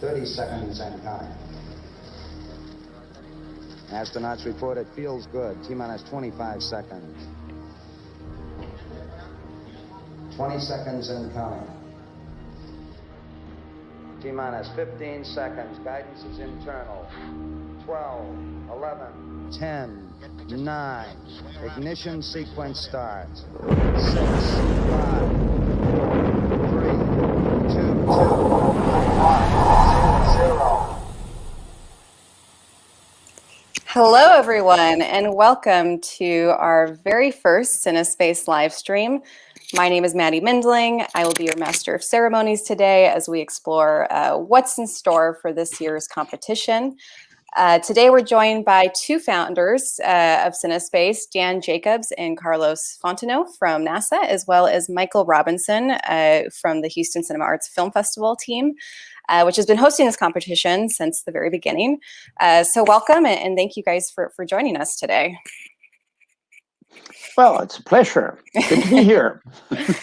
30 seconds and counting. Astronauts report it feels good. T-minus 25 seconds. 20 seconds and counting. T-minus 15 seconds. Guidance is internal. 12, 11, 10, 9. Ignition sequence starts. 6, 5, 4, 3, 2, 1, 0. Hello, everyone, and welcome to our very first CineSpace live stream. My name is Maddie Mindling. I will be your Master of Ceremonies today as we explore what's in store for this year's competition. Today, we're joined by two founders of CineSpace, Dan Jacobs and Carlos Fontenot from NASA, as well as Michael Robinson from the Houston Cinema Arts Film Festival team, which has been hosting this competition since the very beginning. So welcome, and thank you guys for joining us today. Well, it's a pleasure. Good to be here.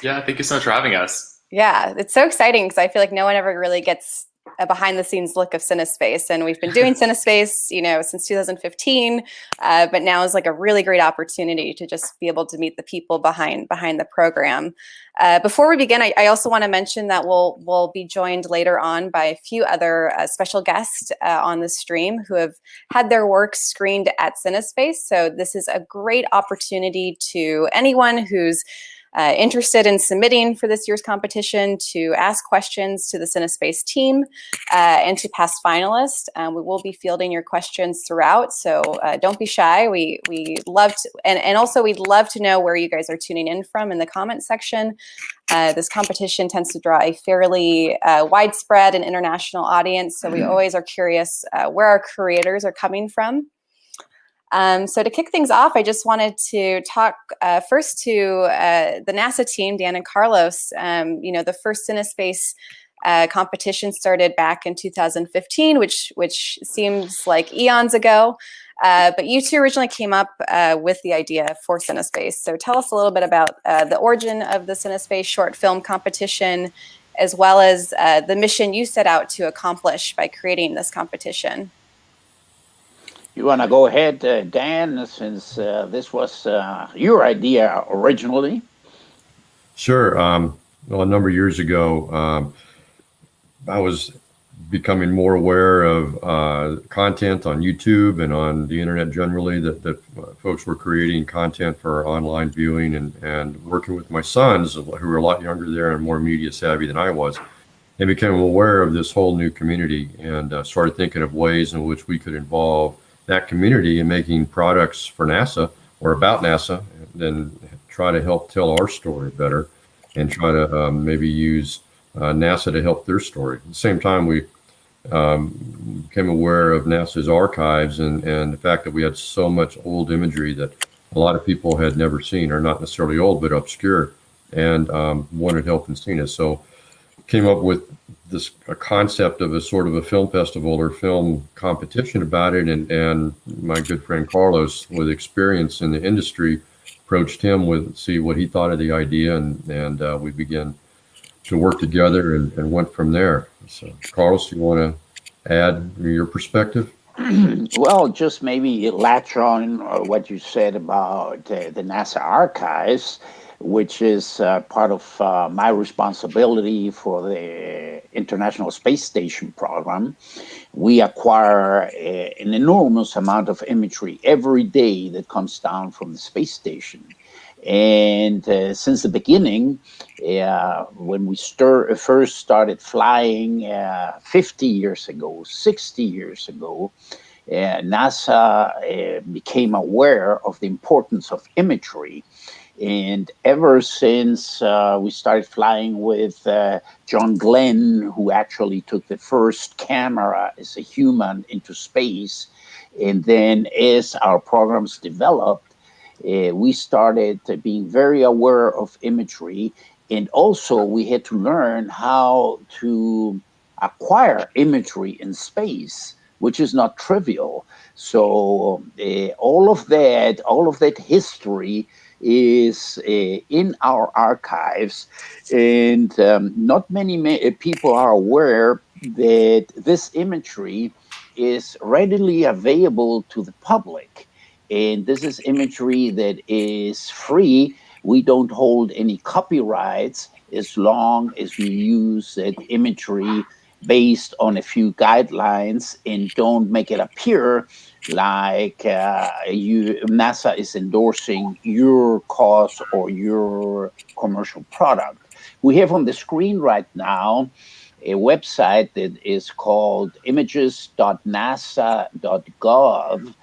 Yeah, thank you so much for having us. Yeah, it's so exciting because I feel like no one ever really gets a behind-the-scenes look of CineSpace, and we've been doing CineSpace, since 2015. But now is like a really great opportunity to just be able to meet the people behind the program. Before we begin, I also want to mention that we'll be joined later on by a few other special guests on the stream who have had their work screened at CineSpace. So this is a great opportunity to anyone who's interested in submitting for this year's competition to ask questions to the CineSpace team and to past finalists. We will be fielding your questions throughout, so don't be shy. We love to, and also we'd love to know where you guys are tuning in from in the comment section. This competition tends to draw a fairly widespread and international audience, so we always are curious where our creators are coming from. So to kick things off, I just wanted to talk first to the NASA team, Dan and Carlos. The first CineSpace competition started back in 2015, which seems like eons ago. But you two originally came up with the idea for CineSpace. So tell us a little bit about the origin of the CineSpace Short Film Competition, as well as the mission you set out to accomplish by creating this competition. You want to go ahead, Dan, since this was your idea originally? Sure. Well, a number of years ago, I was becoming more aware of content on YouTube and on the internet generally, that folks were creating content for online viewing, and working with my sons, who were a lot younger there and more media savvy than I was, and became aware of this whole new community, and started thinking of ways in which we could involve that community in making products for NASA or about NASA, and then try to help tell our story better, and try to maybe use NASA to help their story. At the same time, we became aware of NASA's archives and the fact that we had so much old imagery that a lot of people had never seen, or not necessarily old, but obscure, and wanted help in seeing it. So came up with a concept of a sort of a film festival or film competition about it, and my good friend Carlos, with experience in the industry, approached him with see what he thought of the idea, and we began to work together and went from there. So Carlos, you want to add your perspective? Well, just maybe latch on what you said about the NASA archives, which is part of my responsibility for the International Space Station program. We acquire an enormous amount of imagery every day that comes down from the space station. And since the beginning, when we first started flying 50 years ago, 60 years ago, NASA became aware of the importance of imagery. And ever since we started flying with John Glenn, who actually took the first camera as a human into space, and then as our programs developed, we started being very aware of imagery. And also we had to learn how to acquire imagery in space, which is not trivial. So all of that history is in our archives, and not many people are aware that this imagery is readily available to the public. And this is imagery that is free. We don't hold any copyrights as long as you use that imagery based on a few guidelines and don't make it appear like NASA is endorsing your cause or your commercial product. We have on the screen right now a website that is called images.nasa.gov.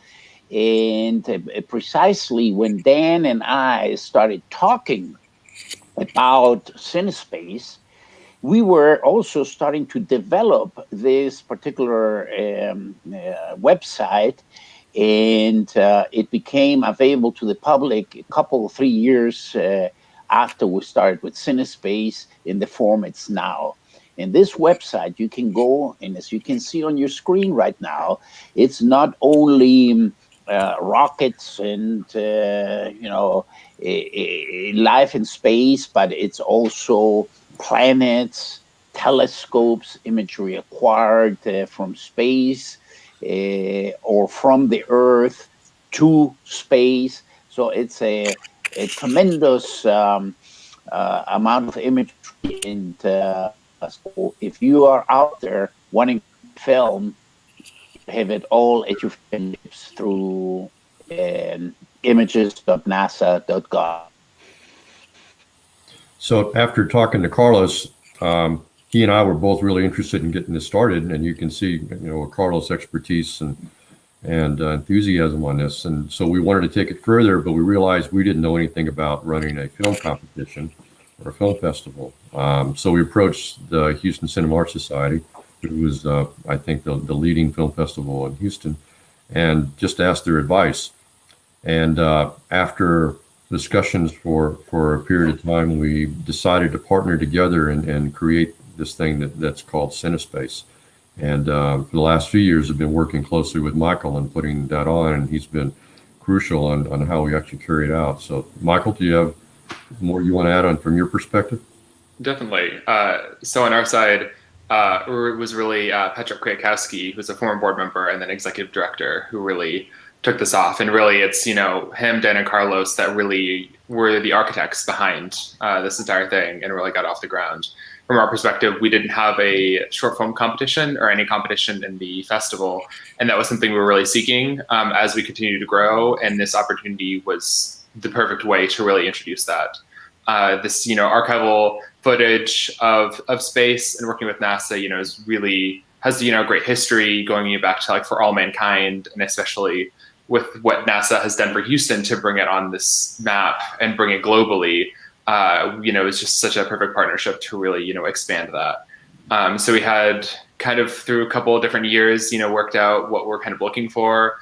And precisely when Dan and I started talking about CineSpace, we were also starting to develop this particular website, and it became available to the public a couple, 3 years after we started with CineSpace in the form it's now. And this website, you can go, and as you can see on your screen right now, it's not only rockets and life in space, but it's also planets, telescopes, imagery acquired from space or from the Earth to space. So it's a tremendous amount of imagery. And so if you are out there wanting to film, have it all at your fingertips through images.nasa.gov. So after talking to Carlos, he and I were both really interested in getting this started, and you can see, Carlos' expertise and enthusiasm on this. And so we wanted to take it further, but we realized we didn't know anything about running a film competition or a film festival. So we approached the Houston Cinema Arts Society, who was, I think, the leading film festival in Houston, and just asked their advice. And after discussions for a period of time, we decided to partner together and create this thing that's called CineSpace. And for the last few years, I've been working closely with Michael and putting that on, and he's been crucial on how we actually carry it out. So, Michael, do you have more you want to add on from your perspective? Definitely. So on our side, it was really Petra Kwiatkowski, who's a former board member and then executive director, who really took this off. And really it's, him, Dan, and Carlos that really were the architects behind this entire thing and really got off the ground. From our perspective, we didn't have a short film competition or any competition in the festival. And that was something we were really seeking as we continue to grow. And this opportunity was the perfect way to really introduce that. This, archival footage of space and working with NASA, is really has, great history going back to For All Mankind, and especially with what NASA has done for Houston to bring it on this map and bring it globally. It's just such a perfect partnership to really, expand that. So we had kind of through a couple of different years, worked out what we're kind of looking for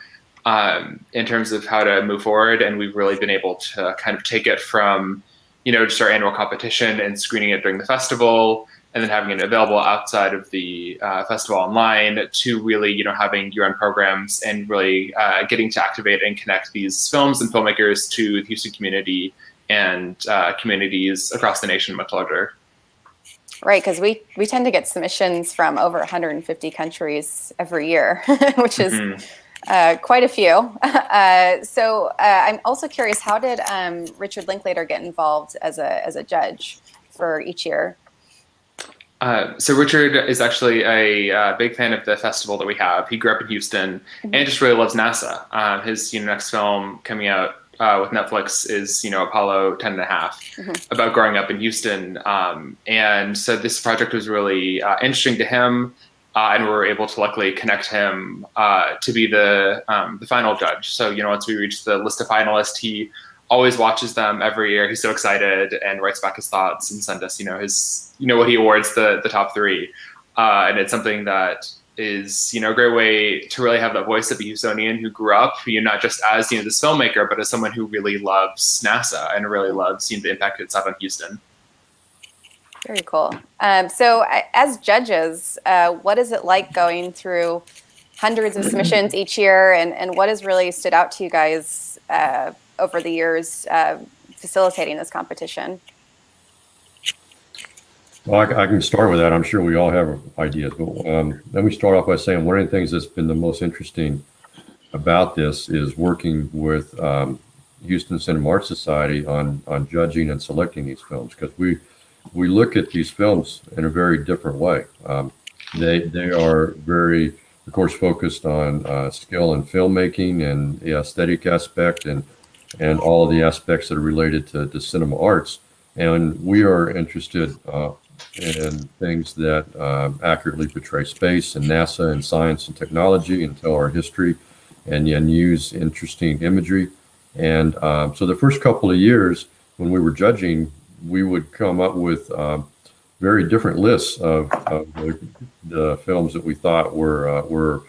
in terms of how to move forward. And we've really been able to kind of take it from, just our annual competition and screening it during the festival, and then having it available outside of the festival online, to really, having year-end programs and really getting to activate and connect these films and filmmakers to the Houston community and communities across the nation much larger. Right, because we tend to get submissions from over 150 countries every year, which is quite a few. So I'm also curious, how did Richard Linklater get involved as a judge for each year? So Richard is actually a big fan of the festival that we have. He grew up in Houston and just really loves NASA. His next film coming out with Netflix is Apollo 10.5, about growing up in Houston. And so this project was really interesting to him. And we were able to luckily connect him to be the final judge. So, once we reached the list of finalists, he always watches them every year. He's so excited and writes back his thoughts and sends us, his, what he awards the top three. And it's something that is, a great way to really have that voice of a Houstonian who grew up, not just as, this filmmaker, but as someone who really loves NASA and really loves, the impact it's had on Houston. Very cool. So as judges, what is it like going through hundreds of submissions each year, and what has really stood out to you guys over the years facilitating this competition? Well, I can start with that. I'm sure we all have ideas, but let me start off by saying one of the things that's been the most interesting about this is working with Houston Cinema Arts Society on judging and selecting these films, because we look at these films in a very different way. They are very, of course, focused on skill in filmmaking and the aesthetic aspect and all of the aspects that are related to cinema arts. And we are interested in things that accurately portray space and NASA and science and technology and tell our history and use interesting imagery. And so the first couple of years when we were judging, we would come up with very different lists of the films that we thought were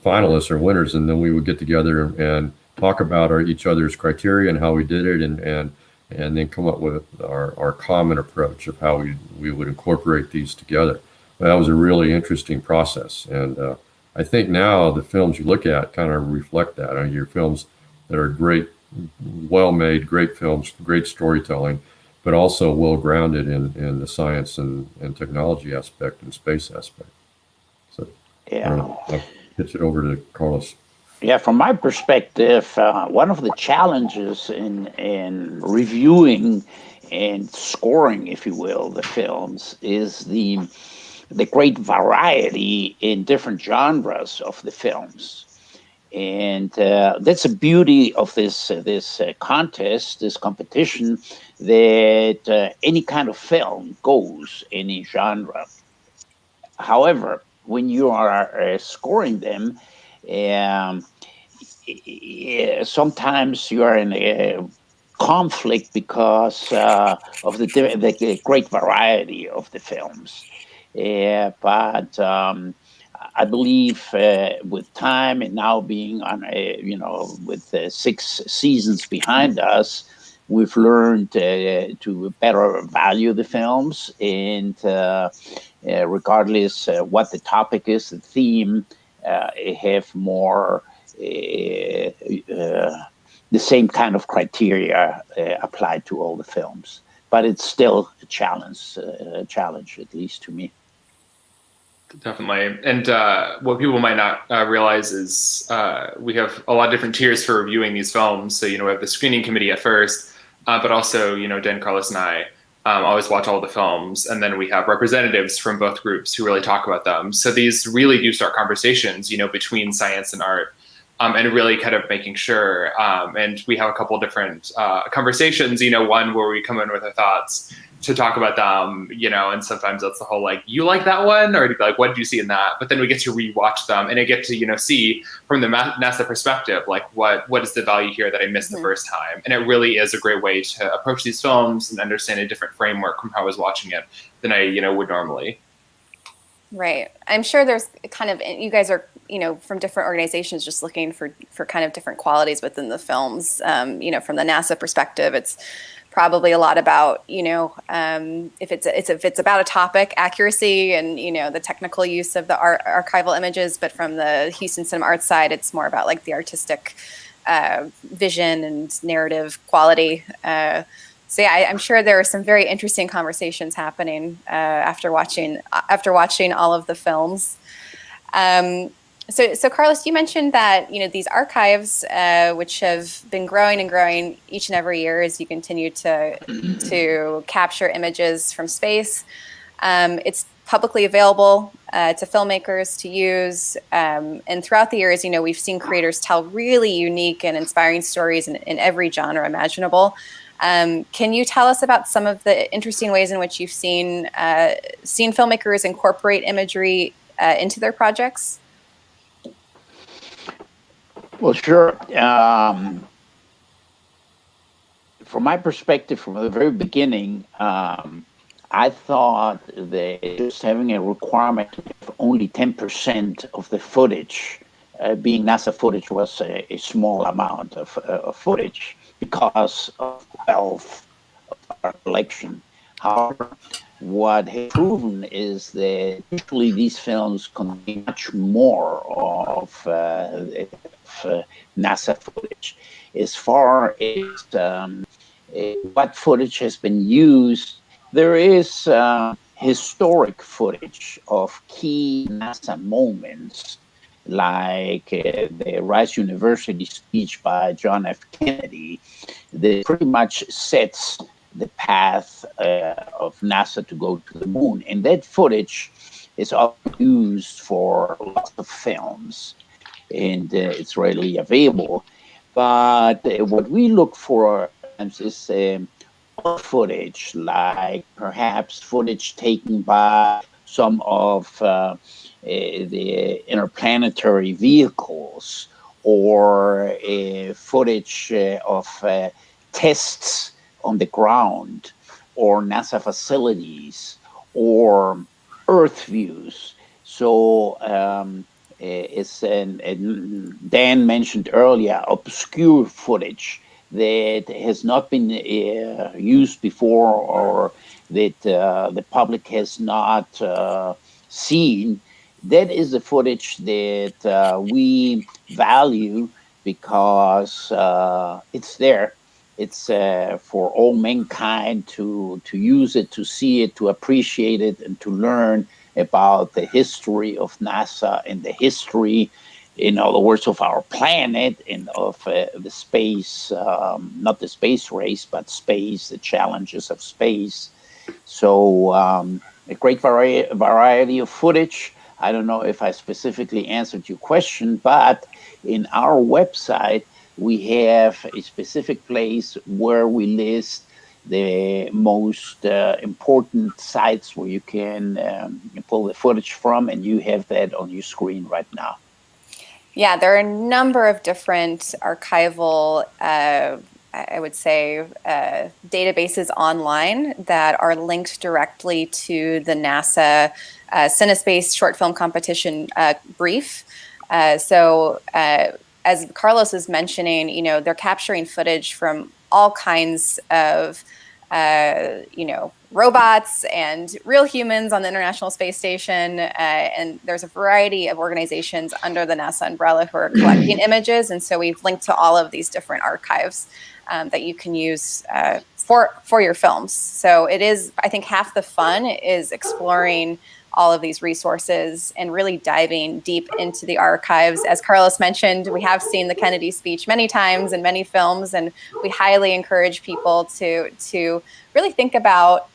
finalists or winners, and then we would get together and talk about each other's criteria and how we did it, and then come up with our common approach of how we would incorporate these together. That was a really interesting process, and I think now the films you look at kind of reflect that. Your films that are great, well-made, great films, great storytelling, but also well-grounded in the science and technology aspect and space aspect. So Yeah. I'll pitch it over to Carlos. Yeah, from my perspective, one of the challenges in reviewing and scoring, if you will, the films is the great variety in different genres of the films. And that's the beauty of this contest, this competition, that any kind of film goes any genre. However, when you are scoring them, sometimes you are in a conflict because of the great variety of the films. But I believe with time and now being on with 6 seasons behind us, we've learned to better value the films, and regardless what the topic is, the theme, have more the same kind of criteria applied to all the films. But it's still a challenge, at least to me. Definitely. And what people might not realize is we have a lot of different tiers for reviewing these films. So, we have the screening committee at first, but also, Dan, Carlos, and I always watch all the films. And then we have representatives from both groups who really talk about them. So these really do start conversations, between science and art, and really kind of making sure. And we have a couple different conversations, one where we come in with our thoughts to talk about them, and sometimes that's the whole, you like that one, or what did you see in that? But then we get to rewatch them, and I get to, see from the NASA perspective, what is the value here that I missed the first time? And it really is a great way to approach these films and understand a different framework from how I was watching it than I, would normally. Right. I'm sure there's kind of, you guys are, from different organizations just looking for kind of different qualities within the films. From the NASA perspective, it's probably a lot about, if it's about a topic, accuracy and, the technical use of the archival images. But from the Houston Cinema Arts side, it's more about the artistic vision and narrative quality. So yeah, I'm sure there are some very interesting conversations happening after watching all of the films. So Carlos, you mentioned that these archives, which have been growing and growing each and every year as you continue to capture images from space. It's publicly available to filmmakers to use, and throughout the years, we've seen creators tell really unique and inspiring stories in every genre imaginable. Can you tell us about some of the interesting ways in which you've seen filmmakers incorporate imagery into their projects? Well, sure. From my perspective, from the very beginning, I thought that just having a requirement of only 10% of the footage being NASA footage was a small amount of footage because of the wealth of our collection. However, what has proven is that usually these films contain much more of NASA footage. As far as what footage has been used, there is historic footage of key NASA moments, like the Rice University speech by John F. Kennedy, that pretty much sets the path of NASA to go to the moon. And that footage is often used for lots of films, and it's readily available. But what we look for is footage, like perhaps footage taken by some of the interplanetary vehicles, or footage of tests on the ground, or NASA facilities, or Earth views. So Dan mentioned earlier, obscure footage that has not been used before, or that the public has not seen. That is the footage that we value, because it's there. It's for all mankind to use it, to see it, to appreciate it, and to learn about the history of NASA and the history, in other words, of our planet and of the space, not the space race, but space, the challenges of space. So a great variety of footage. I don't know if I specifically answered your question, but in our website, we have a specific place where we list the most important sites where you can pull the footage from, and you have that on your screen right now. Yeah, there are a number of different archival, I would say, databases online that are linked directly to the NASA CineSpace Short Film Competition brief. So as Carlos was mentioning, you know, they're capturing footage from all kinds of, you know, robots and real humans on the International Space Station. And there's a variety of organizations under the NASA umbrella who are collecting images. And so we've linked to all of these different archives that you can use for your films. So it is, I think, half the fun is exploring all of these resources and really diving deep into the archives. As Carlos mentioned, we have seen the Kennedy speech many times in many films, and we highly encourage people to really think about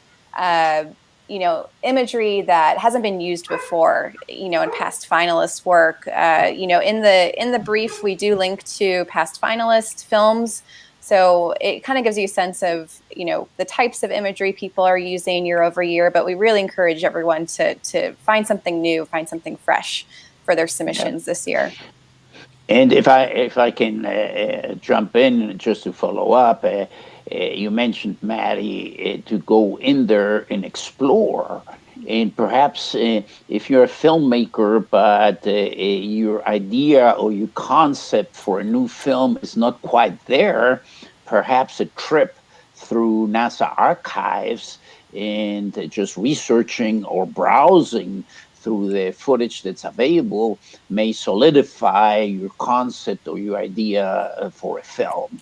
you know, imagery that hasn't been used before, you know, in past finalist work. You know, in the brief, we do link to past finalist films. So it kind of gives you a sense of, you know, the types of imagery people are using year over year, but we really encourage everyone to find something new, find something fresh for their submissions this year. And if I can jump in just to follow up, you mentioned, Maddie, to go in there and explore. And perhaps if you're a filmmaker, but your idea or your concept for a new film is not quite there, perhaps a trip through NASA archives and just researching or browsing through the footage that's available may solidify your concept or your idea for a film.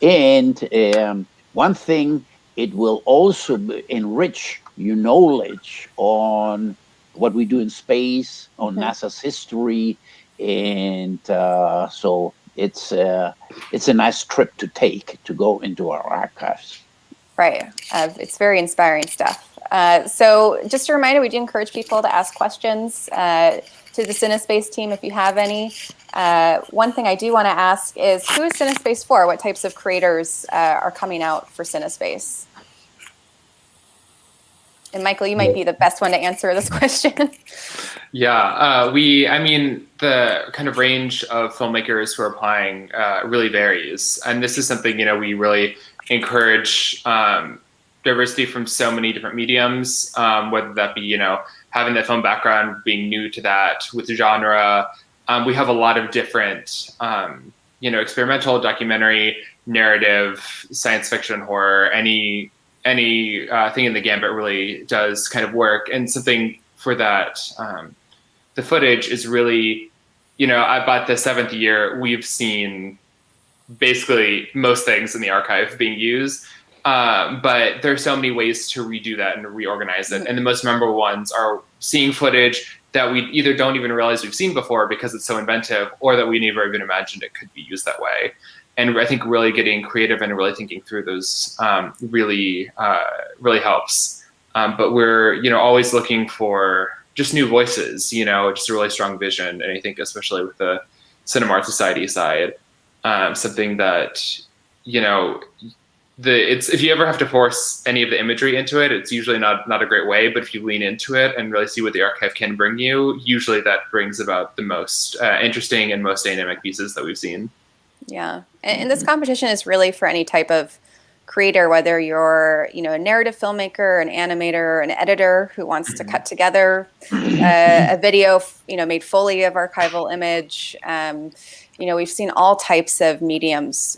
And one thing, it will also enrich your knowledge on what we do in space, on NASA's history, and so it's a nice trip to take, to go into our archives. Right. It's very inspiring stuff. So just a reminder, we do encourage people to ask questions to the CineSpace team if you have any. One thing I do want to ask is, who is CineSpace for? What types of creators are coming out for CineSpace? And Michael, you might be the best one to answer this question. Yeah, I mean, the kind of range of filmmakers who are applying really varies. And this is something, you know, we really encourage diversity from so many different mediums, whether that be, you know, having the film background, being new to that with the genre. We have a lot of different, you know, experimental, documentary, narrative, science fiction, horror, any thing in the gambit really does kind of work. And something for that, the footage is really, you know, about the 7th year, we've seen basically most things in the archive being used. But there's so many ways to redo that and reorganize it. And the most memorable ones are seeing footage that we either don't even realize we've seen before because it's so inventive, or that we never even imagined it could be used that way. And I think really getting creative and really thinking through those really helps. But we're, always looking for just new voices, just a really strong vision. And I think especially with the Cinema Art Society side, something that, if you ever have to force any of the imagery into it, it's usually not a great way. But if you lean into it and really see what the archive can bring you, usually that brings about the most interesting and most dynamic pieces that we've seen. Yeah, and this competition is really for any type of creator, whether you're, a narrative filmmaker, an animator, an editor who wants to cut together a video, made fully of archival image. We've seen all types of mediums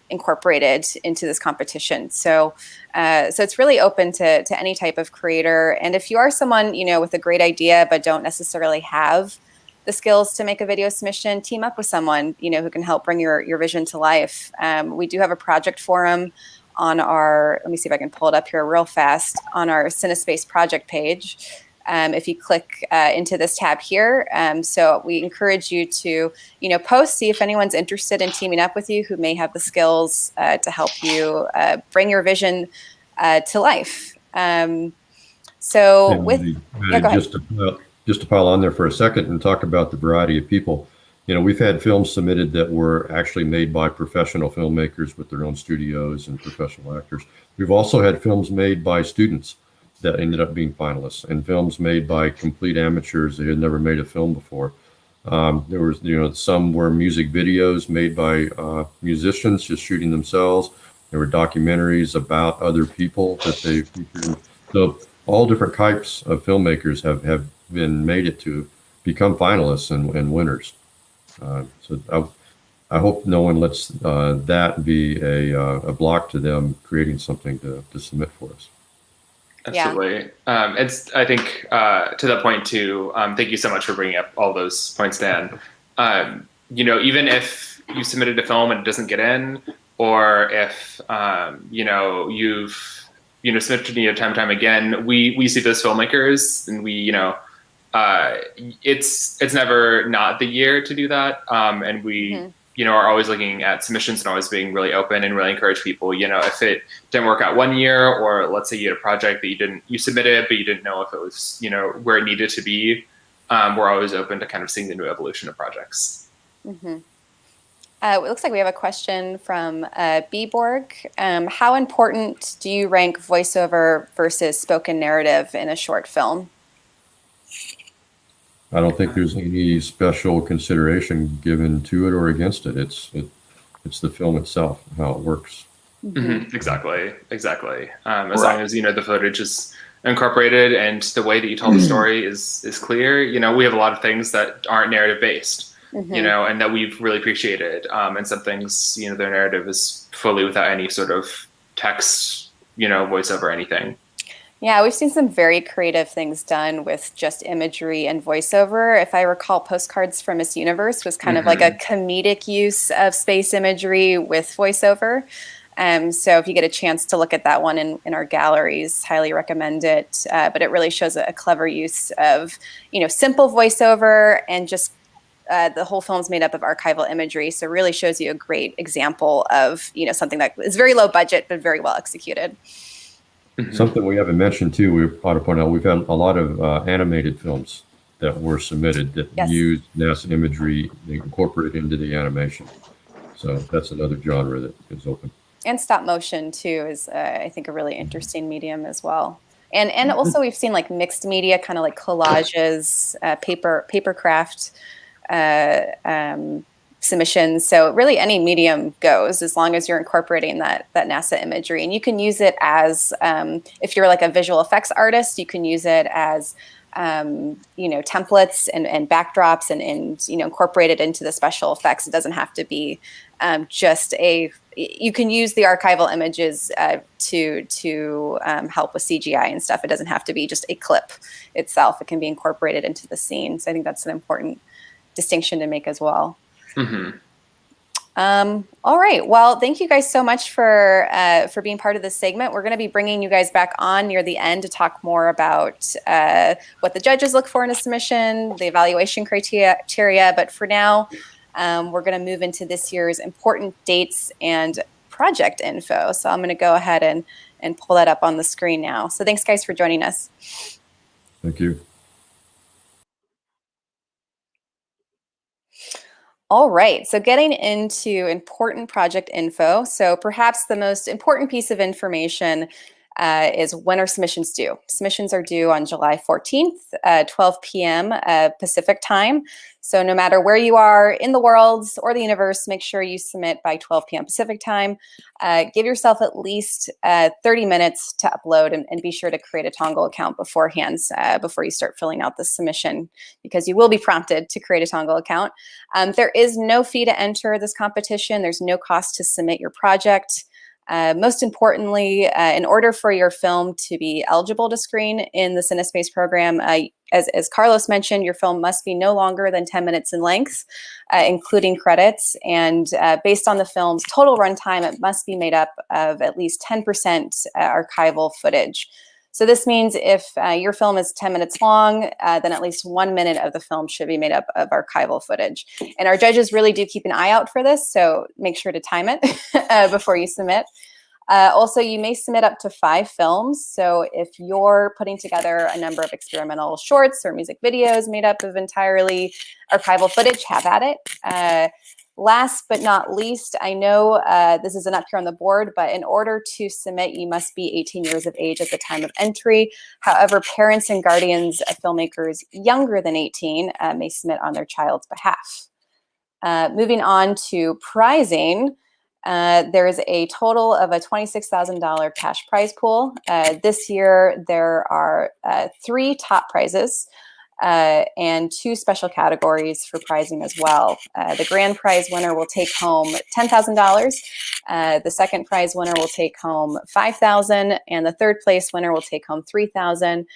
incorporated into this competition. So it's really open to any type of creator. And if you are someone, with a great idea, but don't necessarily have the skills to make a video submission, team up with someone, who can help bring your vision to life. We do have a project forum on our, let me see if I can pull it up here real fast, on our CineSpace project page. If you click into this tab here. So we encourage you to, post, see if anyone's interested in teaming up with you who may have the skills to help you bring your vision to life. Go ahead. Just to pile on there for a second and talk about the variety of people. We've had films submitted that were actually made by professional filmmakers with their own studios and professional actors. We've also had films made by students that ended up being finalists, and films made by complete amateurs that had never made a film before. There was, some were music videos made by musicians just shooting themselves. There were documentaries about other people that they featured. So all different types of filmmakers have been made it to become finalists and winners. So I hope no one lets that be a block to them creating something to submit for us. Absolutely. Yeah. I think to that point too, thank you so much for bringing up all those points, Dan. Even if you submitted a film and it doesn't get in, or if, you've, submitted time and time again, we see those filmmakers and we, it's never not the year to do that. And we, are always looking at submissions and always being really open and really encourage people, if it didn't work out one year, or let's say you had a project that you submitted, but you didn't know if it was, where it needed to be. We're always open to kind of seeing the new evolution of projects. Mm-hmm. It looks like we have a question from B-Borg. How important do you rank voiceover versus spoken narrative in a short film? I don't think there's any special consideration given to it or against it. It's the film itself, how it works. Mm-hmm. Exactly. As long as the footage is incorporated and the way that you tell the story is clear. We have a lot of things that aren't narrative based, and that we've really appreciated. And some things, their narrative is fully without any sort of text, voiceover or anything. Yeah, we've seen some very creative things done with just imagery and voiceover. If I recall, Postcards from Miss Universe was kind of like a comedic use of space imagery with voiceover. So if you get a chance to look at that one in our galleries, highly recommend it. But it really shows a clever use of, simple voiceover, and just the whole film's made up of archival imagery. So it really shows you a great example of, something that is very low budget, but very well executed. Something we haven't mentioned too, we ought to point out, we've had a lot of animated films that were submitted that use NASA imagery incorporated into the animation. So that's another genre that is open. And stop motion too is, I think, a really interesting medium as well. And also we've seen like mixed media, kind of like collages, paper craft submissions. So really any medium goes, as long as you're incorporating that NASA imagery. And you can use it as, if you're like a visual effects artist, you can use it as, templates and backdrops and incorporate it into the special effects. It doesn't have to be you can use the archival images to help with CGI and stuff. It doesn't have to be just a clip itself. It can be incorporated into the scene. So I think that's an important distinction to make as well. Mm-hmm. All right. Well, thank you guys so much for being part of this segment. We're going to be bringing you guys back on near the end to talk more about what the judges look for in a submission, the evaluation criteria. But for now, we're going to move into this year's important dates and project info. So I'm going to go ahead and pull that up on the screen now. So thanks, guys, for joining us. Thank you. All right, so getting into important project info. So perhaps the most important piece of information is when are submissions due? Submissions are due on July 14th, 12 p.m. Pacific time. So no matter where you are in the world or the universe, make sure you submit by 12 p.m. Pacific time. Give yourself at least 30 minutes to upload, and be sure to create a Tongle account beforehand before you start filling out the submission, because you will be prompted to create a Tongle account. There is no fee to enter this competition. There's no cost to submit your project. Most importantly, in order for your film to be eligible to screen in the CineSpace program, as Carlos mentioned, your film must be no longer than 10 minutes in length, including credits. And based on the film's total runtime, it must be made up of at least 10% archival footage. So this means if your film is 10 minutes long, then at least 1 minute of the film should be made up of archival footage. And our judges really do keep an eye out for this, so make sure to time it before you submit. Also, you may submit up to 5 films. So if you're putting together a number of experimental shorts or music videos made up of entirely archival footage, have at it. Last but not least, I know this isn't up here on the board, but in order to submit, you must be 18 years of age at the time of entry. However, parents and guardians of filmmakers younger than 18 may submit on their child's behalf. Moving on to prizing, there is a total of a $26,000 cash prize pool. This year, there are 3 top prizes. And 2 special categories for prizing as well. The grand prize winner will take home $10,000. The second prize winner will take home $5,000, and the third place winner will take home $3,000.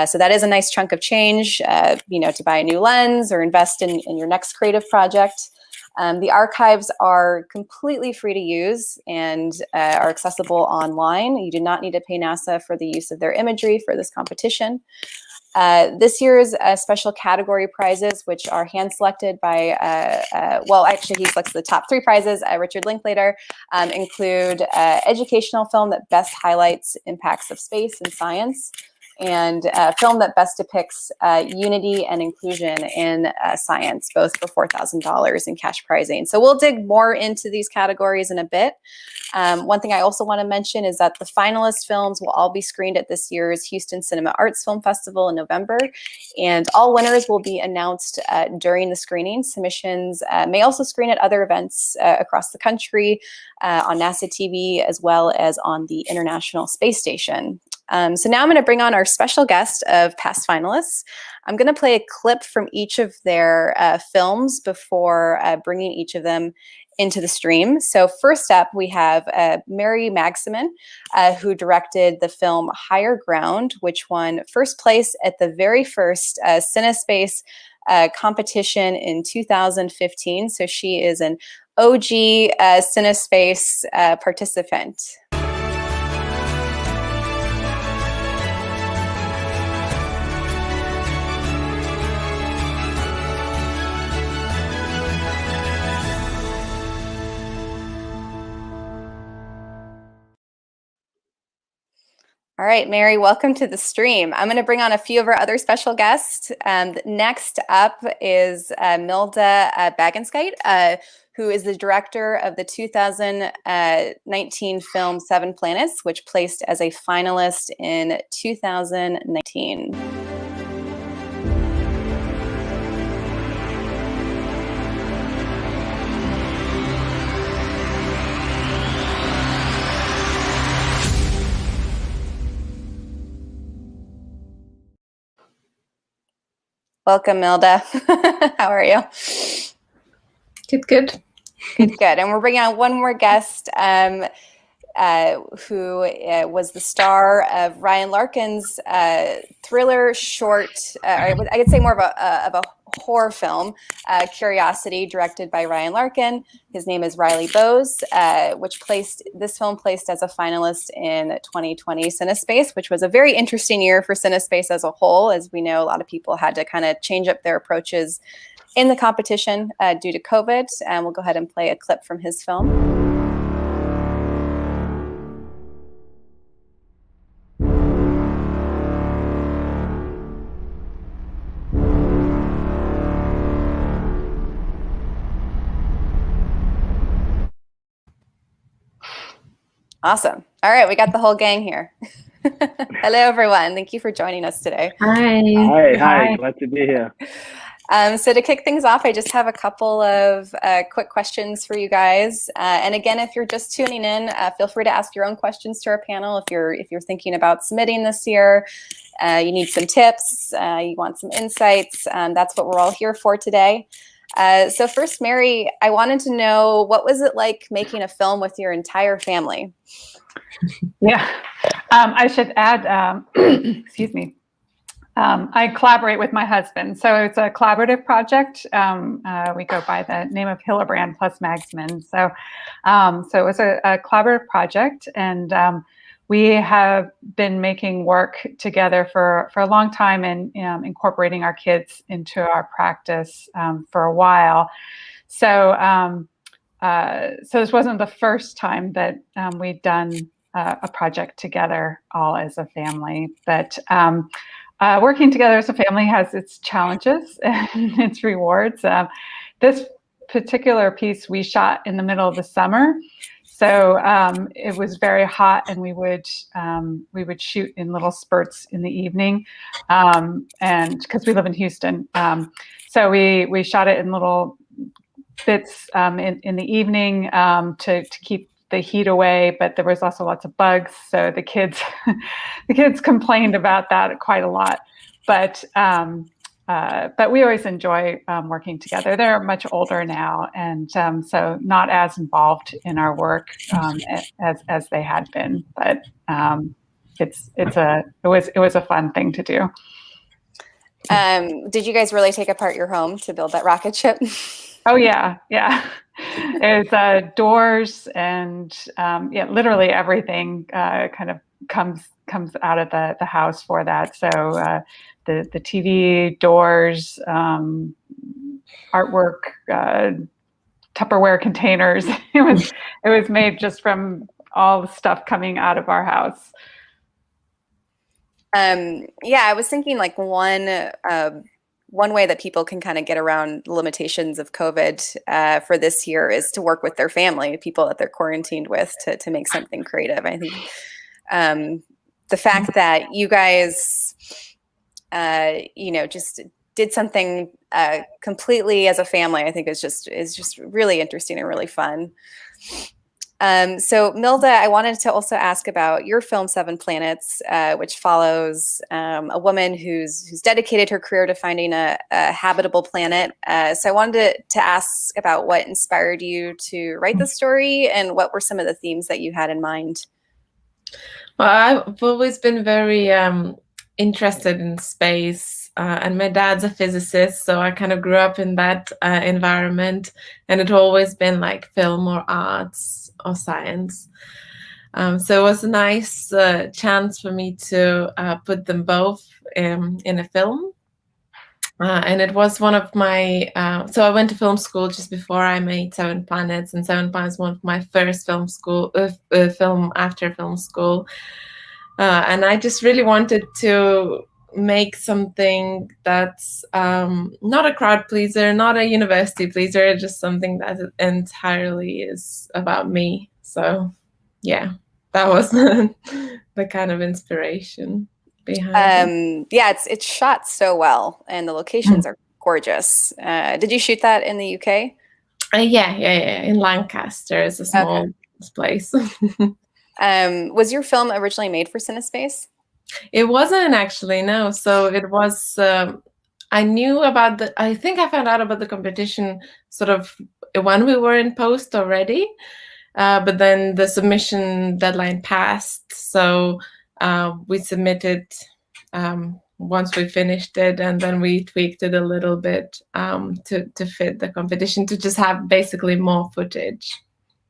So that is a nice chunk of change, to buy a new lens or invest in your next creative project. The archives are completely free to use and are accessible online. You do not need to pay NASA for the use of their imagery for this competition. This year's special category prizes, which are hand-selected by, he selects the top 3 prizes, Richard Linklater, include educational film that best highlights impacts of space and science, and film that best depicts unity and inclusion in science, both for $4,000 in cash prizing. So we'll dig more into these categories in a bit. One thing I also want to mention is that the finalist films will all be screened at this year's Houston Cinema Arts Film Festival in November, and all winners will be announced during the screening. Submissions may also screen at other events across the country, on NASA TV, as well as on the International Space Station. So now I'm going to bring on our special guest of past finalists. I'm going to play a clip from each of their films before bringing each of them into the stream. So first up, we have Mary Magsamen, who directed the film Higher Ground, which won first place at the very first CineSpace competition in 2015. So she is an OG CineSpace participant. All right, Mary, welcome to the stream. I'm going to bring on a few of our other special guests. Next up is Milda Bagenskite, who is the director of the 2019 film 7 Planets, which placed as a finalist in 2019. Welcome, Milda. How are you? Good, good. Good, good. And we're bringing on one more guest who was the star of Ryan Larkin's thriller short, I could say more of a horror film, Curiosity, directed by Ryan Larkin. His name is Riley Bowes, this film placed as a finalist in 2020 CineSpace, which was a very interesting year for CineSpace as a whole. As we know, a lot of people had to kind of change up their approaches in the competition due to COVID. And we'll go ahead and play a clip from his film. Awesome. All right, we got the whole gang here. Hello, everyone. Thank you for joining us today. Hi. Glad to be here. So to kick things off, I just have a couple of quick questions for you guys. And again, if you're just tuning in, feel free to ask your own questions to our panel. If you're thinking about submitting this year, you need some tips, you want some insights, that's what we're all here for today. So first, Mary, I wanted to know, what was it like making a film with your entire family? Yeah, I should add, excuse me, I collaborate with my husband. So it's a collaborative project. We go by the name of Hillebrand plus Magsman. So it was a collaborative project, and we have been making work together for a long time and incorporating our kids into our practice for a while. So this wasn't the first time that we'd done a project together all as a family, but working together as a family has its challenges and its rewards. This particular piece we shot in the middle of the summer. So it was very hot, and we would shoot in little spurts in the evening, and because we live in Houston, so we shot it in little bits in the evening to keep the heat away. But there was also lots of bugs, so the kids complained about that quite a lot. But we always enjoy working together. They're much older now, and so not as involved in our work as they had been. But it was a fun thing to do. Did you guys really take apart your home to build that rocket ship? Oh yeah. It's doors and literally everything kind of comes out of the house for that. So the TV, doors, artwork, Tupperware containers. It was made just from all the stuff coming out of our house. I was thinking like one way that people can kind of get around the limitations of COVID for this year is to work with their family, people that they're quarantined with, to make something creative. I think the fact that you guys, just did something completely as a family, I think is just really interesting and really fun. So Milda, I wanted to also ask about your film 7 Planets, which follows a woman who's dedicated her career to finding a habitable planet. So I wanted to ask about what inspired you to write the story, and what were some of the themes that you had in mind? Well, I've always been very interested in space, and my dad's a physicist, so I kind of grew up in that environment, and it always been like film or arts or science. So it was a nice chance for me to put them both in a film. And it was one of my, so I went to film school just before I made 7 Planets, and 7 Planets was one of my first film after film school. And I just really wanted to make something that's not a crowd pleaser, not a university pleaser, just something that entirely is about me. So yeah, that was the kind of inspiration behind it. It's shot so well, and the locations are gorgeous. Did you shoot that in the UK? Yeah. In Lancaster, is a small place. Was your film originally made for CineSpace? It wasn't actually, no. So it was, I knew about I think I found out about the competition sort of when we were in post already, but then the submission deadline passed. So we submitted once we finished it, and then we tweaked it a little bit to fit the competition, to just have basically more footage.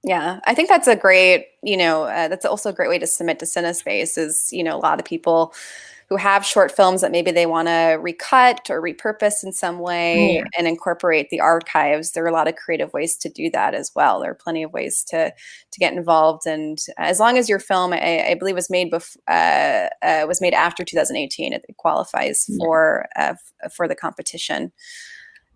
Yeah, I think that's a great, that's also a great way to submit to CineSpace is, a lot of people who have short films that maybe they want to recut or repurpose in some way and incorporate the archives. There are a lot of creative ways to do that as well. There are plenty of ways to get involved, and as long as your film, I believe, was made after 2018, it qualifies for the competition.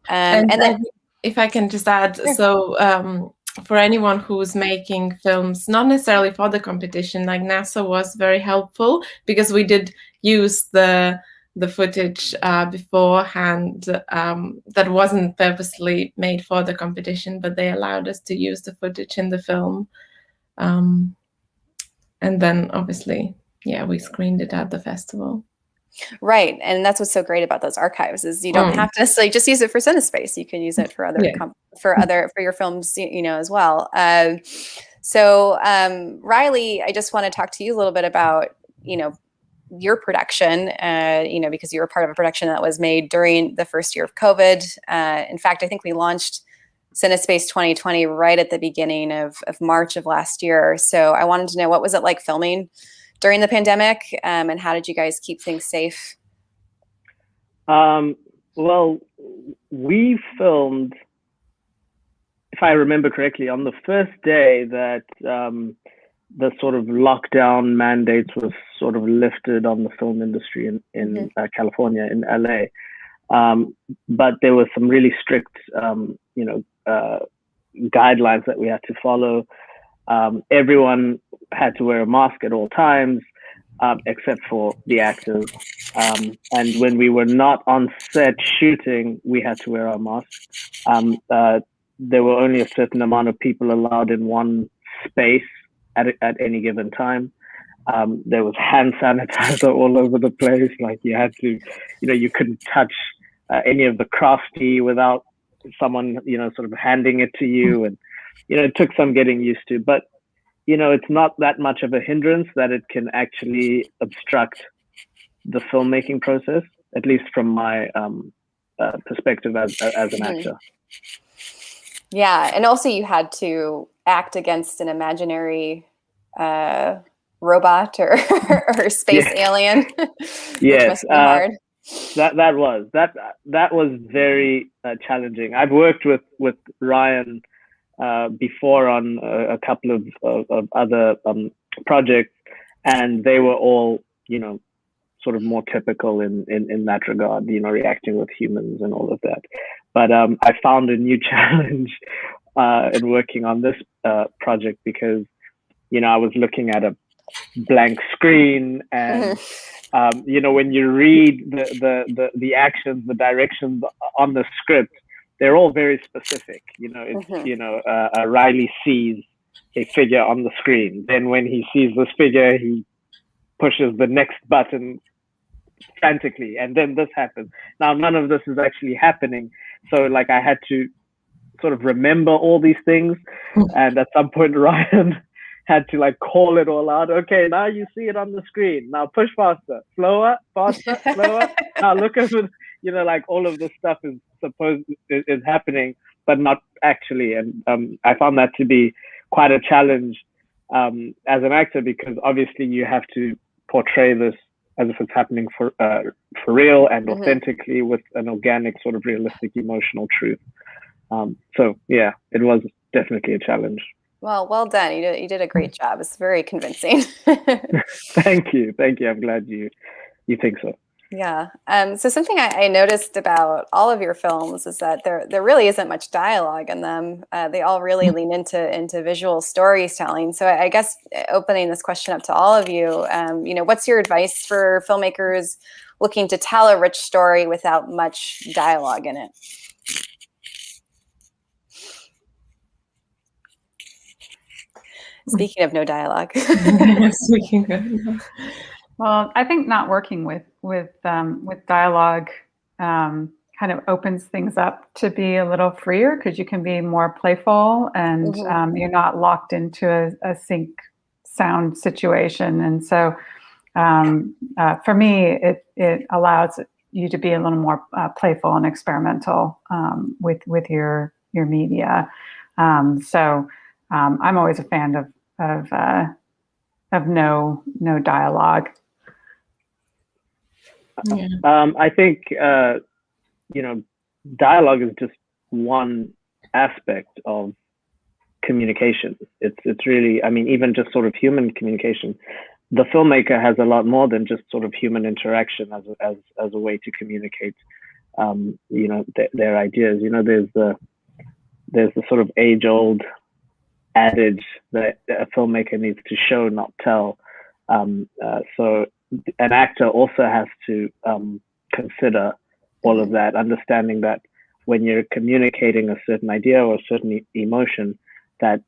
And then, if I can just add, so for anyone who's making films, not necessarily for the competition, like NASA was very helpful, because we did use the footage beforehand that wasn't purposely made for the competition, but they allowed us to use the footage in the film. And then obviously, we screened it at the festival. Right, and that's what's so great about those archives is you don't have to necessarily just use it for CineSpace. You can use it for other for your films, as well. So Riley, I just want to talk to you a little bit about your production. Because you were part of a production that was made during the first year of COVID. In fact, I think we launched CineSpace 2020 right at the beginning of March of last year. So I wanted to know, what was it like filming during the pandemic, and how did you guys keep things safe? Well, we filmed, if I remember correctly, on the first day that the sort of lockdown mandates was sort of lifted on the film industry in California, in LA. But there were some really strict, guidelines that we had to follow. Everyone had to wear a mask at all times, except for the actors. And when we were not on set shooting, we had to wear our masks. There were only a certain amount of people allowed in one space at any given time. There was hand sanitizer all over the place. Like you had to, you couldn't touch any of the crafty without someone, sort of handing it to you. And, it took some getting used to, but it's not that much of a hindrance that it can actually obstruct the filmmaking process, at least from my perspective as an actor. Yeah, and also you had to act against an imaginary robot or space alien. Yes, which must be hard. That was very challenging. I've worked with Ryan before on a couple of other projects, and they were all, sort of more typical in that regard, reacting with humans and all of that. But I found a new challenge in working on this project because, I was looking at a blank screen, and when you read the actions, the directions on the script, they're all very specific. Riley sees a figure on the screen. Then when he sees this figure, he pushes the next button frantically, and then this happens. Now, none of this is actually happening. So like I had to sort of remember all these things. And at some point, Ryan had to like call it all out. Okay, now you see it on the screen. Now push faster, slower, faster, slower. Now look at it. Like all of this stuff is happening, but not actually. And I found that to be quite a challenge as an actor, because obviously you have to portray this as if it's happening for real and authentically, with an organic, sort of realistic, emotional truth. So yeah, it was definitely a challenge. Well done. You did a great job. It's very convincing. Thank you. I'm glad you think so. Yeah. So something I noticed about all of your films is that there really isn't much dialogue in them. They all really lean into visual storytelling. So I guess opening this question up to all of you, what's your advice for filmmakers looking to tell a rich story without much dialogue in it? Speaking of no dialogue. Well, I think not working with dialogue kind of opens things up to be a little freer, because you can be more playful, and you're not locked into a sync sound situation. And so for me, it allows you to be a little more playful and experimental with your media. So I'm always a fan of no dialogue. Yeah. I think dialogue is just one aspect of communication. It's really, I mean, even just sort of human communication. The filmmaker has a lot more than just sort of human interaction as a way to communicate, their ideas. There's the sort of age-old adage that a filmmaker needs to show, not tell. So an actor also has to consider all of that, understanding that when you're communicating a certain idea or a certain emotion, that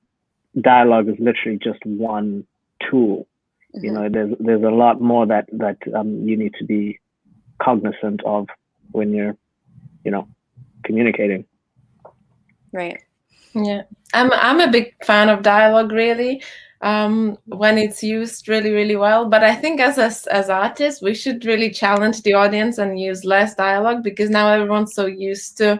dialogue is literally just one tool. There's a lot more that you need to be cognizant of when you're, communicating. Right. Yeah, I'm a big fan of dialogue, really, when it's used really, really well. But I think as artists, we should really challenge the audience and use less dialogue, because now everyone's so used to,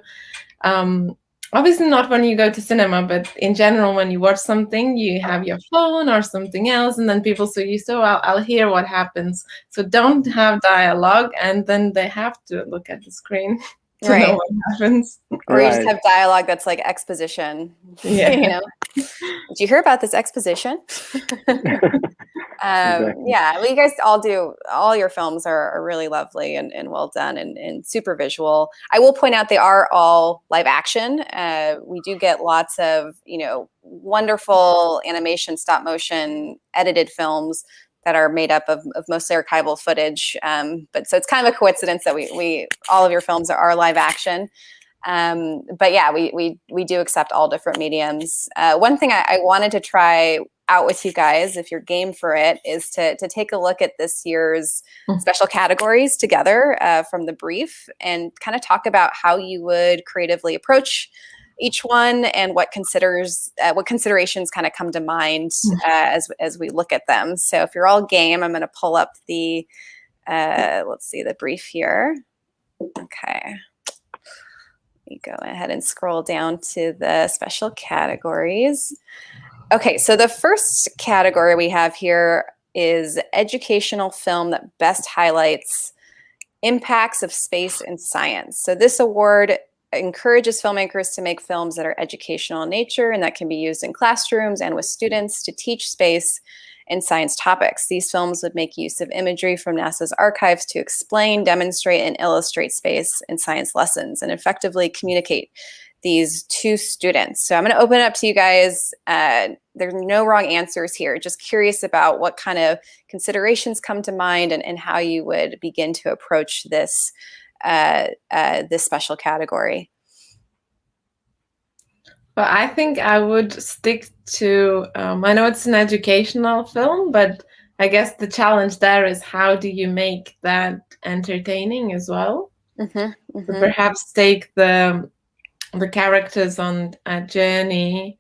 obviously not when you go to cinema, but in general, when you watch something, you have your phone or something else, and then people so used to, I'll hear what happens. So don't have dialogue, and then they have to look at the screen to know what happens. Or you just have dialogue that's like exposition. Yeah. Did you hear about this exposition? Exactly. Yeah, well, you guys all your films are really lovely and well done and super visual. I will point out they are all live action. We do get lots of, wonderful animation, stop motion, edited films that are made up of mostly archival footage. But so it's kind of a coincidence that we all of your films are live action. But yeah, we do accept all different mediums. One thing I wanted to try out with you guys, if you're game for it, is to take a look at this year's special categories together from the brief, and kind of talk about how you would creatively approach each one and what considerations kind of come to mind as we look at them. So if you're all game, I'm going to pull up the let's see, the brief here. Okay. You go ahead and scroll down to the special categories. Okay, so the first category we have here is educational film that best highlights impacts of space and science. So this award encourages filmmakers to make films that are educational in nature and that can be used in classrooms and with students to teach space and science topics. These films would make use of imagery from NASA's archives to explain, demonstrate, and illustrate space and science lessons and effectively communicate these to students. So I'm going to open it up to you guys. There's no wrong answers here. Just curious about what kind of considerations come to mind and how you would begin to approach this special category. Well, I think I would stick to, I know it's an educational film, but I guess the challenge there is how do you make that entertaining as well? So perhaps take the characters on a journey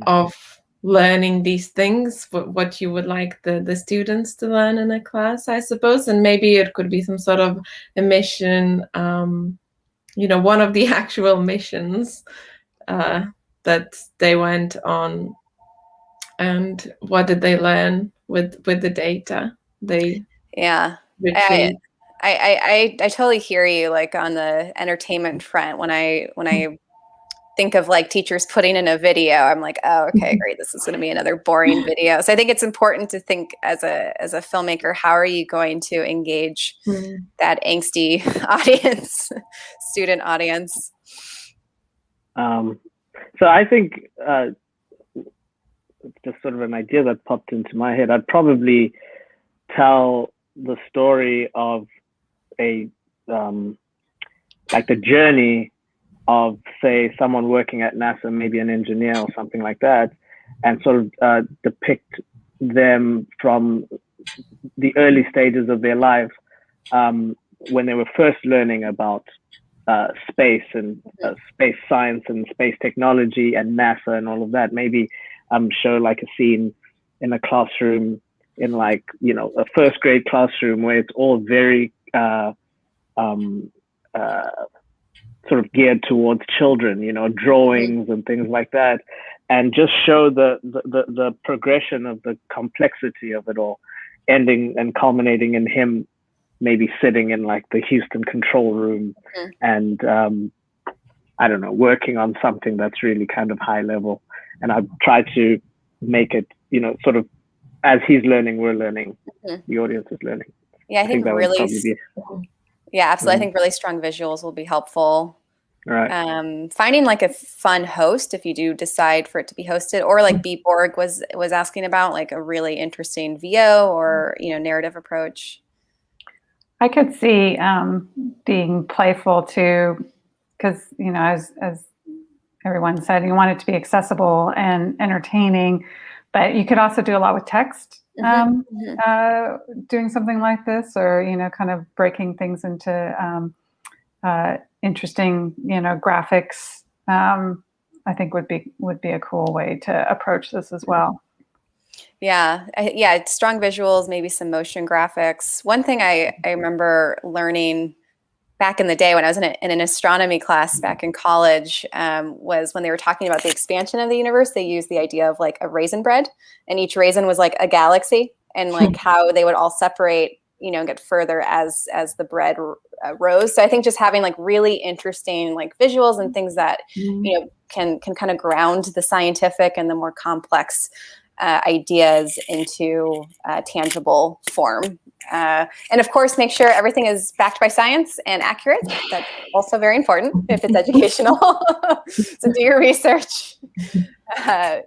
of learning these things, what you would like the students to learn in a class, I suppose. And maybe it could be some sort of a mission, one of the actual missions that they went on, and what did they learn with the data they retrieved. I totally hear you, like on the entertainment front. When I think of like teachers putting in a video, I'm like, oh, okay, great, this is going to be another boring video. So I think it's important to think as a filmmaker, how are you going to engage that angsty audience, student audience? So I think just sort of an idea that popped into my head. I'd probably tell the story of like the journey of, say, someone working at NASA, maybe an engineer or something like that, and sort of depict them from the early stages of their life, when they were first learning about space and space science and space technology and NASA and all of that. Maybe show like a scene in a classroom in like, you know, a first grade classroom where it's all very sort of geared towards children, you know, drawings and things like that, and just show the progression of the complexity of it all, ending and culminating in him maybe sitting in like the Houston control room and I don't know, working on something that's really kind of high level. And I've tried to make it, you know, sort of as he's learning, we're learning, the audience is learning. Yeah, I think that really, would probably be, yeah, absolutely. I think really strong visuals will be helpful. right. Finding like a fun host if you do decide for it to be hosted, or like B. Borg was asking about, like a really interesting VO or, you know, narrative approach. I could see being playful too, because, you know, as everyone said, you want it to be accessible and entertaining, but you could also do a lot with text. Doing something like this, or, you know, kind of breaking things into interesting, you know, graphics, I think would be a cool way to approach this as well. Yeah, yeah, strong visuals, maybe some motion graphics. One thing I remember learning back in the day when I was in an astronomy class back in college was when they were talking about the expansion of the universe. They used the idea of like a raisin bread, and each raisin was like a galaxy, and like how they would all separate, you know, get further as the bread rose. So I think just having like really interesting like visuals and things that you know can kind of ground the scientific and the more complex ideas into tangible form. And of course, make sure everything is backed by science and accurate. That's also very important if it's educational. So do your research,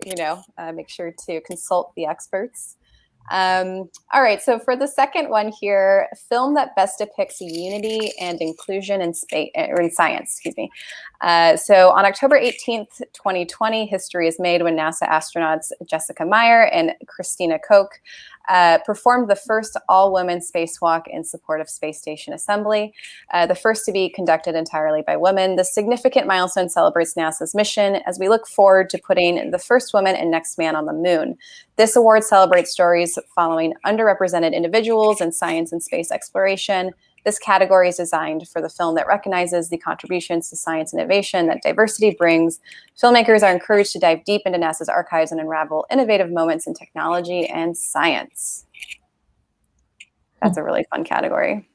you know, make sure to consult the experts. All right, so for the second one here, film that best depicts unity and inclusion in space or in science, excuse me. So on October 18th, 2020, history is made when NASA astronauts Jessica Meyer and Christina Koch performed the first all-women spacewalk in support of space station assembly, the first to be conducted entirely by women. This significant milestone celebrates NASA's mission as we look forward to putting the first woman and next man on the moon. This award celebrates stories following underrepresented individuals in science and space exploration. This category is designed for the film that recognizes the contributions to science innovation that diversity brings. Filmmakers are encouraged to dive deep into NASA's archives and unravel innovative moments in technology and science. That's a really fun category.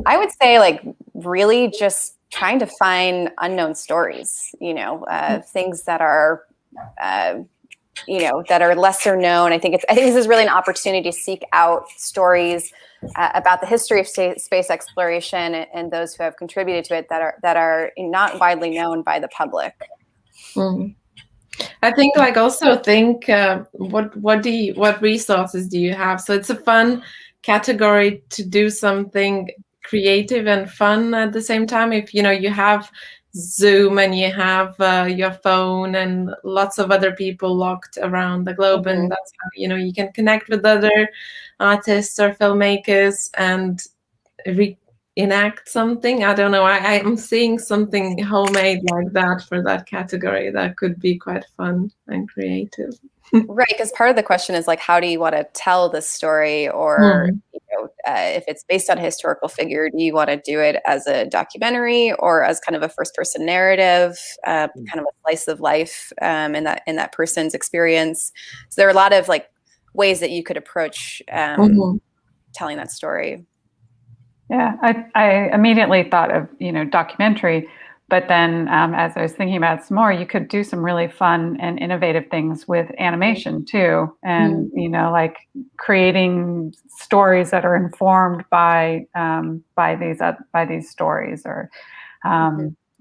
I would say like really just trying to find unknown stories, you know, things that are you know, that are lesser known. I think this is really an opportunity to seek out stories about the history of space exploration and those who have contributed to it that are not widely known by the public. I think like also think what resources do you have? So it's a fun category to do something creative and fun at the same time. If you know you have Zoom and you have your phone and lots of other people locked around the globe, and that's how, you know, you can connect with other artists or filmmakers and enact something. I don't know, I'm seeing something homemade like that for that category that could be quite fun and creative. Right, because part of the question is like, how do you want to tell this story, or you know, if it's based on a historical figure, do you want to do it as a documentary or as kind of a first-person narrative, kind of a slice of life in that person's experience? So there are a lot of like ways that you could approach telling that story. Yeah, I immediately thought of, you know, documentary. But then as I was thinking about it some more, you could do some really fun and innovative things with animation too. And, you know, like creating stories that are informed by these stories, or I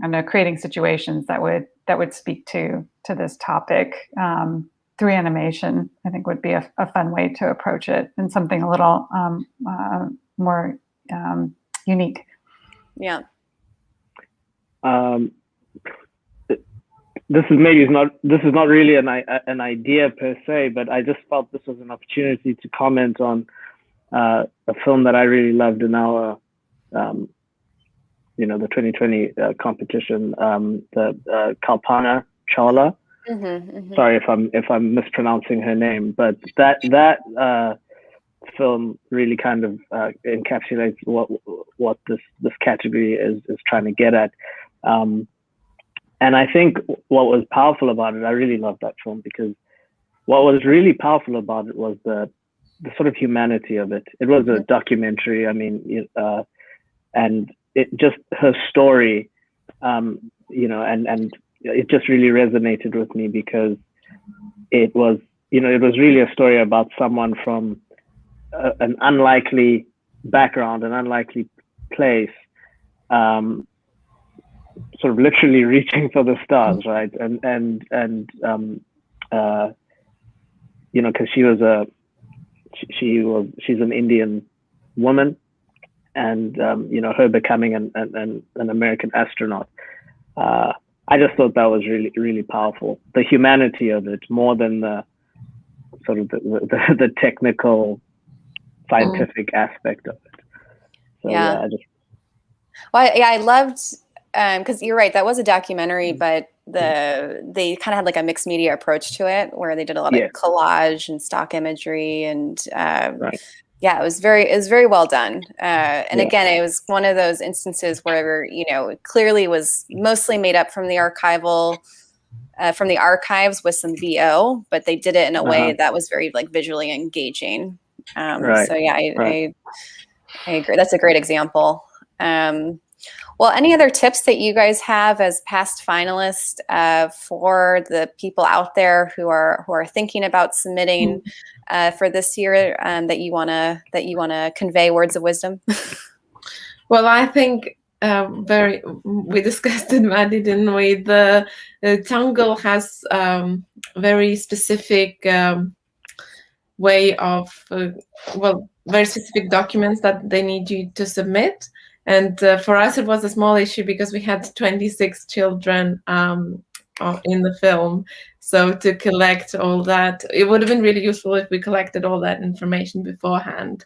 don't know, creating situations that would speak to this topic through animation. I think would be a fun way to approach it, and something a little more unique. Yeah. This is not really an idea per se, but I just felt this was an opportunity to comment on a film that I really loved in our, you know, the 2020 competition, the Kalpana Chawla, Sorry if I'm mispronouncing her name, but that film really kind of encapsulates what this category is trying to get at. And I think what was powerful about it, I really loved that film, because what was really powerful about it was the sort of humanity of it. It was a documentary. I mean, and it just, her story, you know, and it just really resonated with me, because it was, you know, it was really a story about someone from an unlikely background, an unlikely place, sort of literally reaching for the stars, right? And you know, because she's an Indian woman, and you know, her becoming an American astronaut. I just thought that was really, really powerful. The humanity of it, more than the sort of the technical, scientific aspect of it. So Yeah. Well, yeah, I loved, because you're right, that was a documentary, but they kind of had like a mixed media approach to it, where they did a lot of collage and stock imagery, and yeah, it was very well done. And again, it was one of those instances where, you know, it clearly was mostly made up from the archival, from the archives with some VO, but they did it in a way that was very like visually engaging. So yeah, I agree. That's a great example. Well, any other tips that you guys have as past finalists for the people out there who are thinking about submitting for this year, that you wanna convey words of wisdom? Well, I think we discussed it, Maddie, didn't we? The Jungle has very specific way of very specific documents that they need you to submit. And for us, it was a small issue because we had 26 children in the film. So to collect all that, it would have been really useful if we collected all that information beforehand.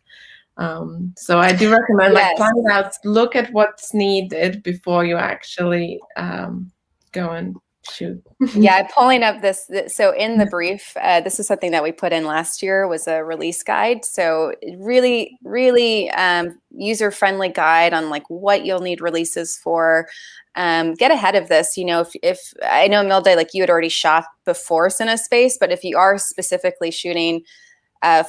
So I do recommend plan it out, look at what's needed before you actually go and shoot. Yeah, pulling up this. So in the brief, this is something that we put in last year, was a release guide. So really, really user-friendly guide on like what you'll need releases for. Get ahead of this. You know, if I know, Milde, like you had already shot before CineSpace, but if you are specifically shooting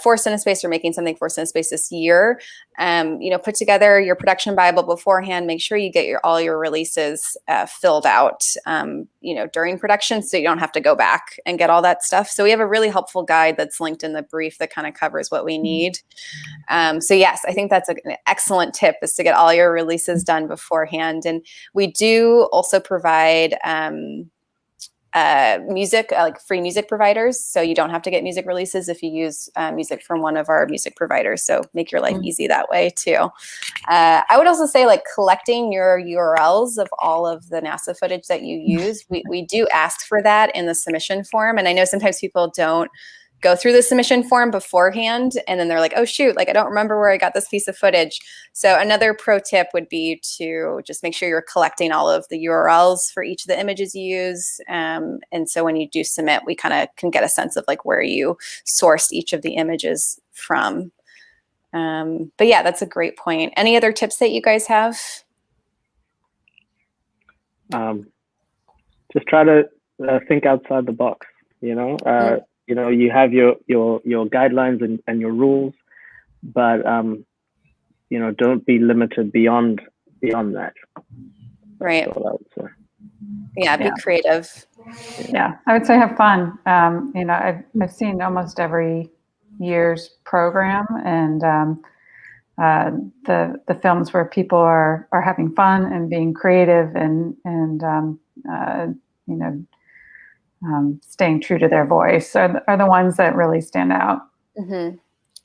for CineSpace or making something for CineSpace this year, you know, put together your production Bible beforehand. Make sure you get all your releases filled out, you know, during production, so you don't have to go back and get all that stuff. So we have a really helpful guide that's linked in the brief that kind of covers what we need. So yes, I think that's an excellent tip, is to get all your releases done beforehand. And we do also provide music, like free music providers, so you don't have to get music releases if you use music from one of our music providers. So make your life easy that way too. I would also say, like, collecting your URLs of all of the NASA footage that you use. We do ask for that in the submission form, and I know sometimes people don't go through the submission form beforehand, and then they're like, oh shoot, like I don't remember where I got this piece of footage. So another pro tip would be to just make sure you're collecting all of the URLs for each of the images you use. And so when you do submit, we kind of can get a sense of like where you sourced each of the images from. But yeah, that's a great point. Any other tips that you guys have? Just try to think outside the box, you know. You know, you have your guidelines and your rules, but you know, don't be limited beyond that. Right. That's all I would say. Yeah, be creative. Yeah, I would say have fun. You know, I've seen almost every year's program, and the films where people are having fun and being creative and you know, staying true to their voice are the ones that really stand out. And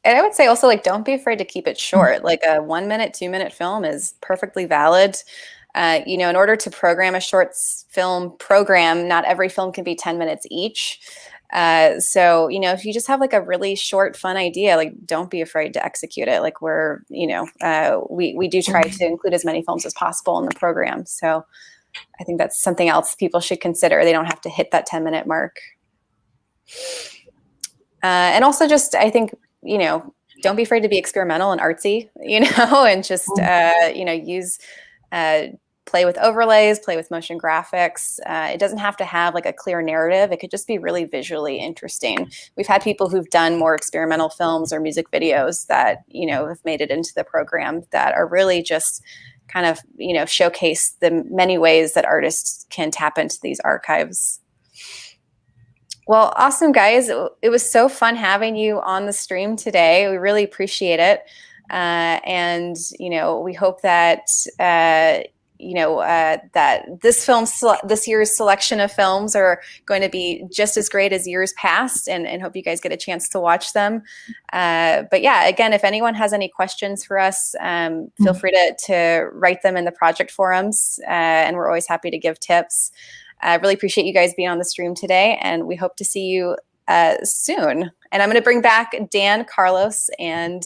I would say also, like, don't be afraid to keep it short. Like a 1 minute, 2 minute film is perfectly valid. You know, in order to program a short film program, not every film can be 10 minutes each. So, you know, if you just have like a really short, fun idea, like, don't be afraid to execute it. Like, we do try to include as many films as possible in the program. So I think that's something else people should consider. They don't have to hit that 10-minute mark. And also just, I think, you know, don't be afraid to be experimental and artsy, you know, and just, you know, use, play with overlays, play with motion graphics. It doesn't have to have like a clear narrative. It could just be really visually interesting. We've had people who've done more experimental films or music videos that, you know, have made it into the program that are really just kind of, you know, showcase the many ways that artists can tap into these archives. Well, awesome, guys. It was so fun having you on the stream today. We really appreciate it. And, you know, we hope that, you know, that this year's selection of films are going to be just as great as years past, and hope you guys get a chance to watch them. But yeah, again, if anyone has any questions for us, feel free to write them in the project forums, and we're always happy to give tips. I really appreciate you guys being on the stream today, and we hope to see you soon. And I'm going to bring back Dan, Carlos, and